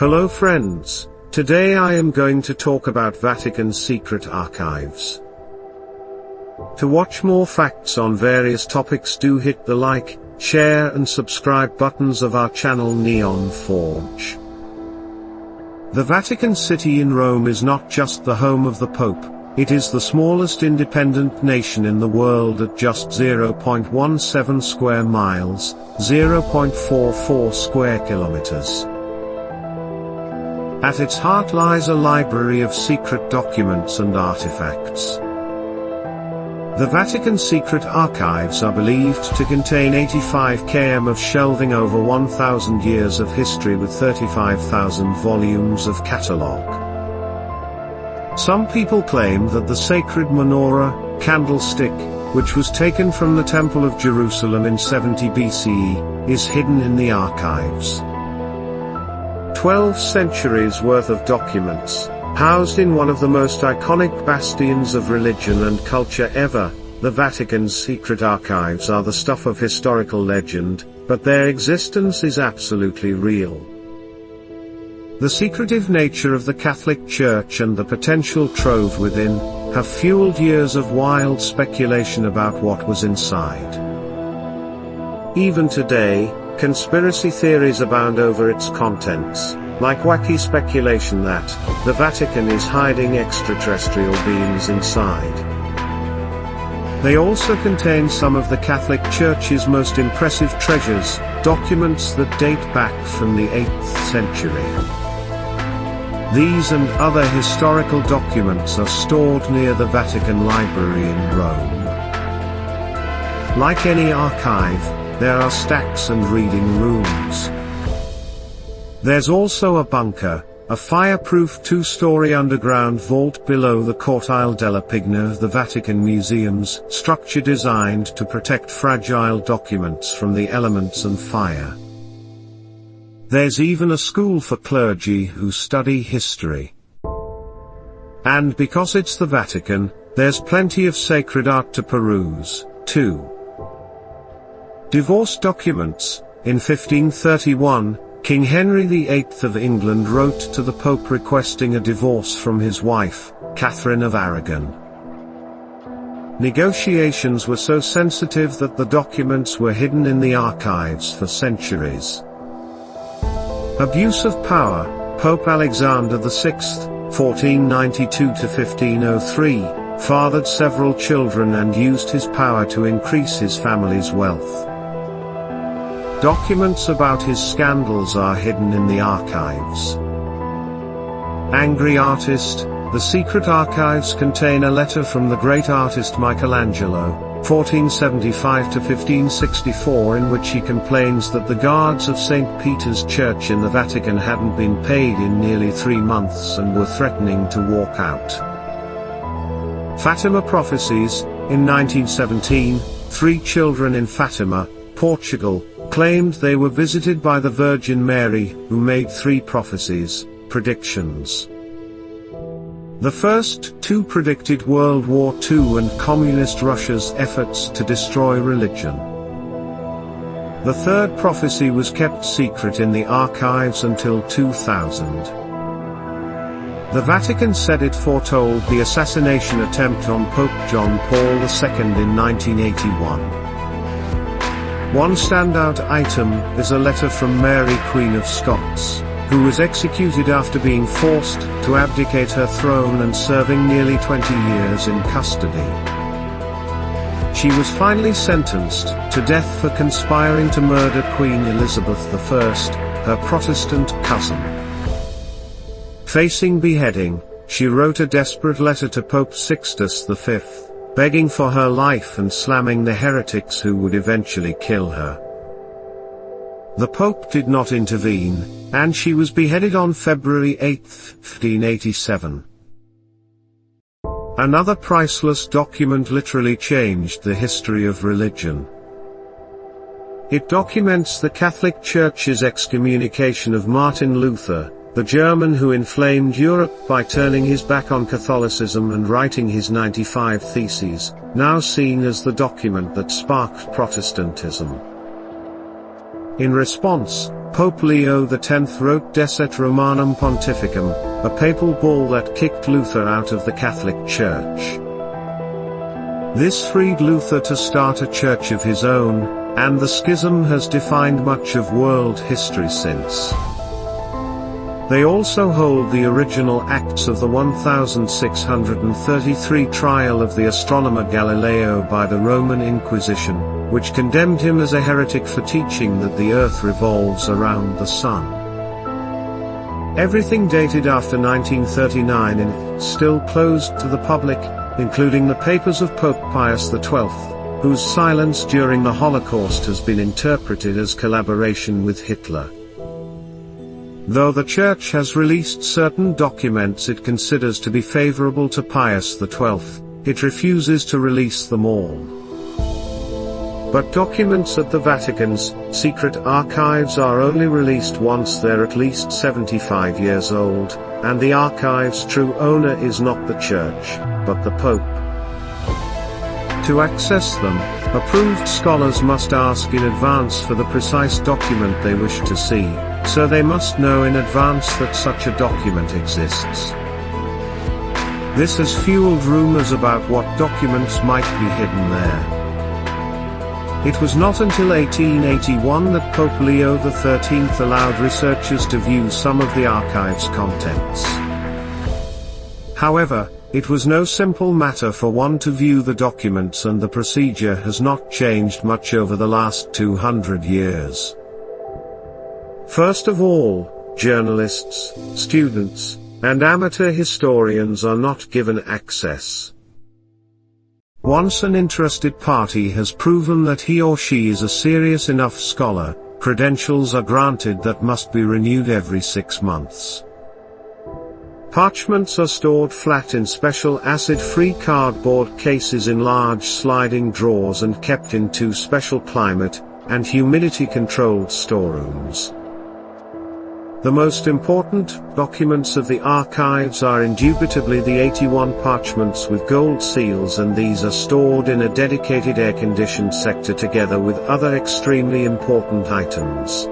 Hello friends, today I am going to talk about Vatican Secret Archives. To watch more facts on various topics, do hit the like, share and subscribe buttons of our channel Neon Forge. The Vatican City in Rome is not just the home of the Pope, it is the smallest independent nation in the world at just 0.17 square miles, 0.44 square kilometers. At its heart lies a library of secret documents and artifacts. The Vatican Secret Archives are believed to contain 85 km of shelving over 1,000 years of history with 35,000 volumes of catalogue. Some people claim that the sacred menorah, candlestick, which was taken from the Temple of Jerusalem in 70 BCE, is hidden in the archives. 12 centuries worth of documents, housed in one of the most iconic bastions of religion and culture ever, the Vatican's secret archives are the stuff of historical legend, but their existence is absolutely real. The secretive nature of the Catholic Church and the potential trove within, have fueled years of wild speculation about what was inside. Even today, conspiracy theories abound over its contents, like wacky speculation that the Vatican is hiding extraterrestrial beings inside. They also contain some of the Catholic Church's most impressive treasures, documents that date back from the 8th century. These and other historical documents are stored near the Vatican Library in Rome. Like any archive, there are stacks and reading rooms. There's also a bunker, a fireproof 2-story underground vault below the Cortile della Pigna of the Vatican Museum's structure designed to protect fragile documents from the elements and fire. There's even a school for clergy who study history. And because it's the Vatican, there's plenty of sacred art to peruse, too. Divorce documents. In 1531, King Henry VIII of England wrote to the Pope requesting a divorce from his wife, Catherine of Aragon. Negotiations were so sensitive that the documents were hidden in the archives for centuries. Abuse of power. Pope Alexander VI, 1492 to 1503, fathered several children and used his power to increase his family's wealth. Documents about his scandals are hidden in the archives. Angry artist. The secret archives contain a letter from the great artist Michelangelo, 1475 to 1564, in which he complains that the guards of St. Peter's Church in the Vatican hadn't been paid in nearly 3 months and were threatening to walk out. Fatima Prophecies. In 1917, 3 children in Fatima, Portugal, claimed they were visited by the Virgin Mary, who made 3 prophecies, predictions. The first 2 predicted World War II and Communist Russia's efforts to destroy religion. The 3rd prophecy was kept secret in the archives until 2000. The Vatican said it foretold the assassination attempt on Pope John Paul II in 1981. One standout item is a letter from Mary, Queen of Scots, who was executed after being forced to abdicate her throne and serving nearly 20 years in custody. She was finally sentenced to death for conspiring to murder Queen Elizabeth I, her Protestant cousin. Facing beheading, she wrote a desperate letter to Pope Sixtus V, begging for her life and slamming the heretics who would eventually kill her. The Pope did not intervene, and she was beheaded on February 8, 1587. Another priceless document literally changed the history of religion. It documents the Catholic Church's excommunication of Martin Luther, the German who inflamed Europe by turning his back on Catholicism and writing his 95 Theses, now seen as the document that sparked Protestantism. In response, Pope Leo X wrote Deset Romanum Pontificum, a papal bull that kicked Luther out of the Catholic Church. This freed Luther to start a church of his own, and the schism has defined much of world history since. They also hold the original acts of the 1633 trial of the astronomer Galileo by the Roman Inquisition, which condemned him as a heretic for teaching that the earth revolves around the sun. Everything dated after 1939 is still closed to the public, including the papers of Pope Pius XII, whose silence during the Holocaust has been interpreted as collaboration with Hitler. Though the Church has released certain documents it considers to be favorable to Pius XII, it refuses to release them all. But documents at the Vatican's secret archives are only released once they're at least 75 years old, and the archive's true owner is not the Church, but the Pope. To access them, approved scholars must ask in advance for the precise document they wish to see, so they must know in advance that such a document exists. This has fueled rumors about what documents might be hidden there. It was not until 1881 that Pope Leo XIII allowed researchers to view some of the archive's contents. However, it was no simple matter for one to view the documents, and the procedure has not changed much over the last 200 years. First of all, journalists, students, and amateur historians are not given access. Once an interested party has proven that he or she is a serious enough scholar, credentials are granted that must be renewed every 6 months. Parchments are stored flat in special acid-free cardboard cases in large sliding drawers and kept in 2 special climate and humidity-controlled storerooms. The most important documents of the archives are indubitably the 81 parchments with gold seals, and these are stored in a dedicated air-conditioned sector together with other extremely important items.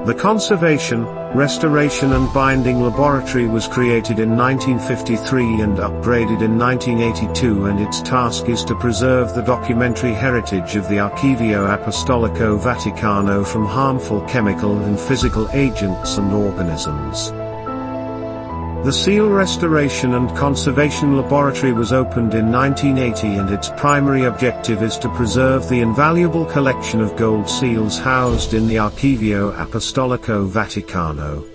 The Conservation, Restoration and Binding Laboratory was created in 1953 and upgraded in 1982, and its task is to preserve the documentary heritage of the Archivio Apostolico Vaticano from harmful chemical and physical agents and organisms. The Seal Restoration and Conservation Laboratory was opened in 1980, and its primary objective is to preserve the invaluable collection of gold seals housed in the Archivio Apostolico Vaticano.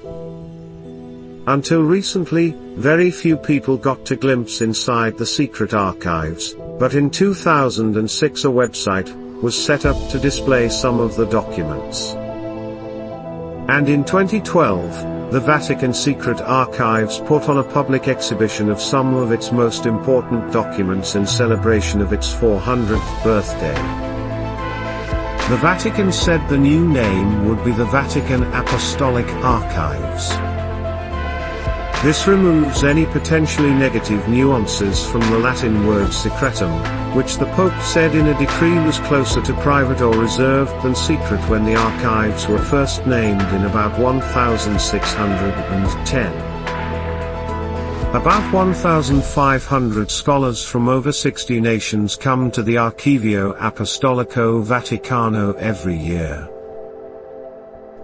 Until recently, very few people got a glimpse inside the secret archives, but in 2006 a website was set up to display some of the documents. And in 2012, the Vatican Secret Archives put on a public exhibition of some of its most important documents in celebration of its 400th birthday. The Vatican said the new name would be the Vatican Apostolic Archives. This removes any potentially negative nuances from the Latin word secretum, which the Pope said in a decree was closer to private or reserved than secret when the archives were first named in about 1610. About 1,500 scholars from over 60 nations come to the Archivio Apostolico Vaticano every year.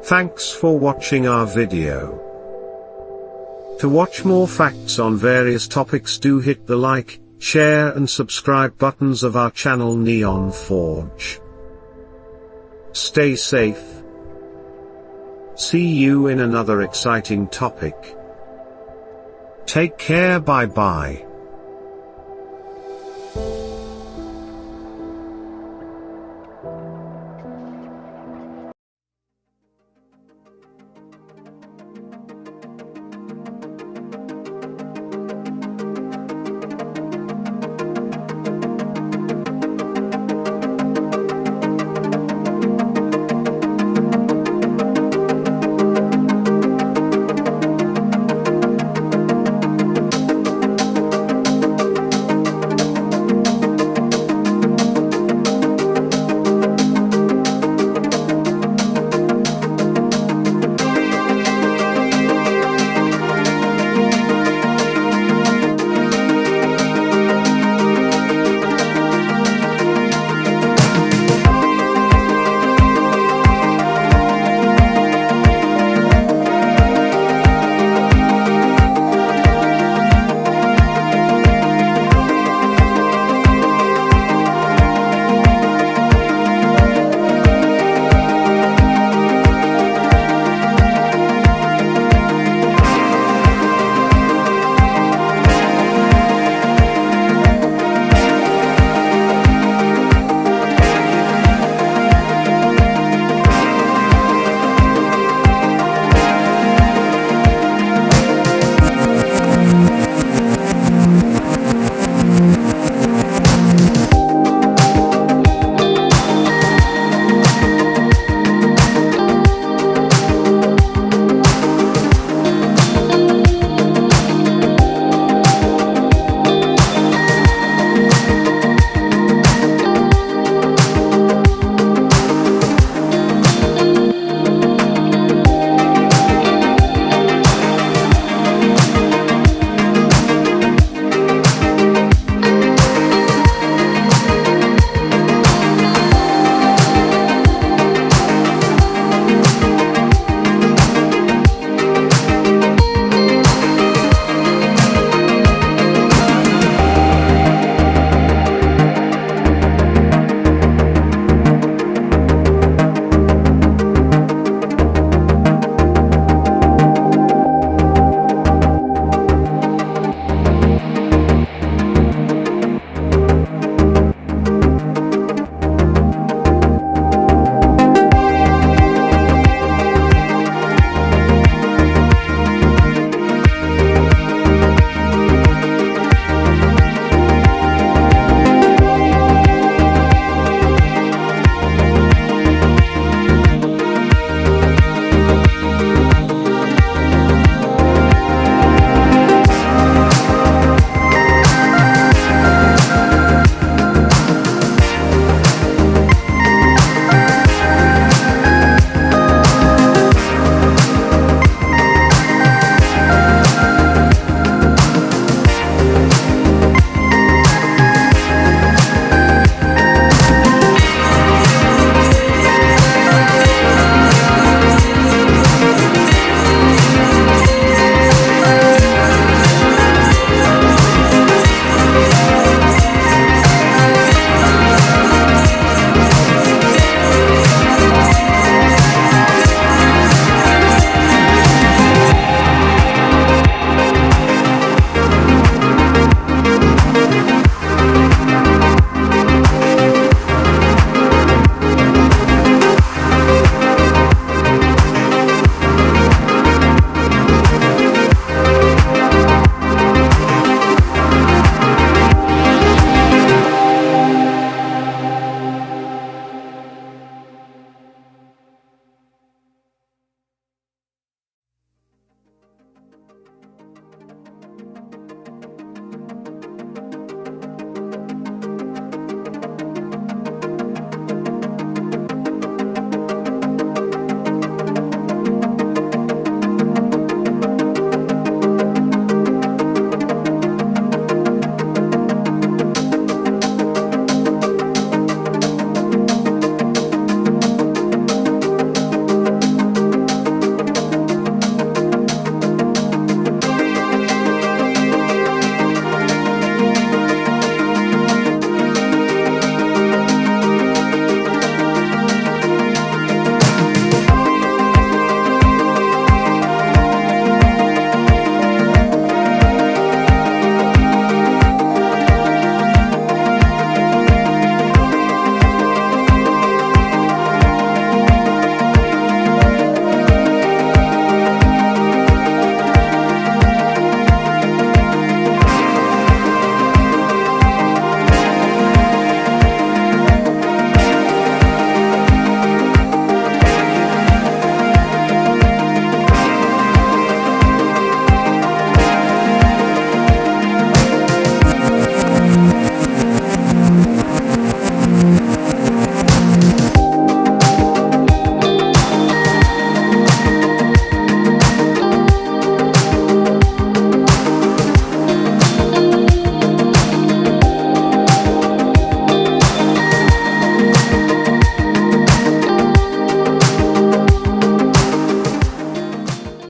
Thanks for watching our video. To watch more facts on various topics, do hit the like, share and subscribe buttons of our channel Neon Forge. Stay safe. See you in another exciting topic. Take care, bye bye.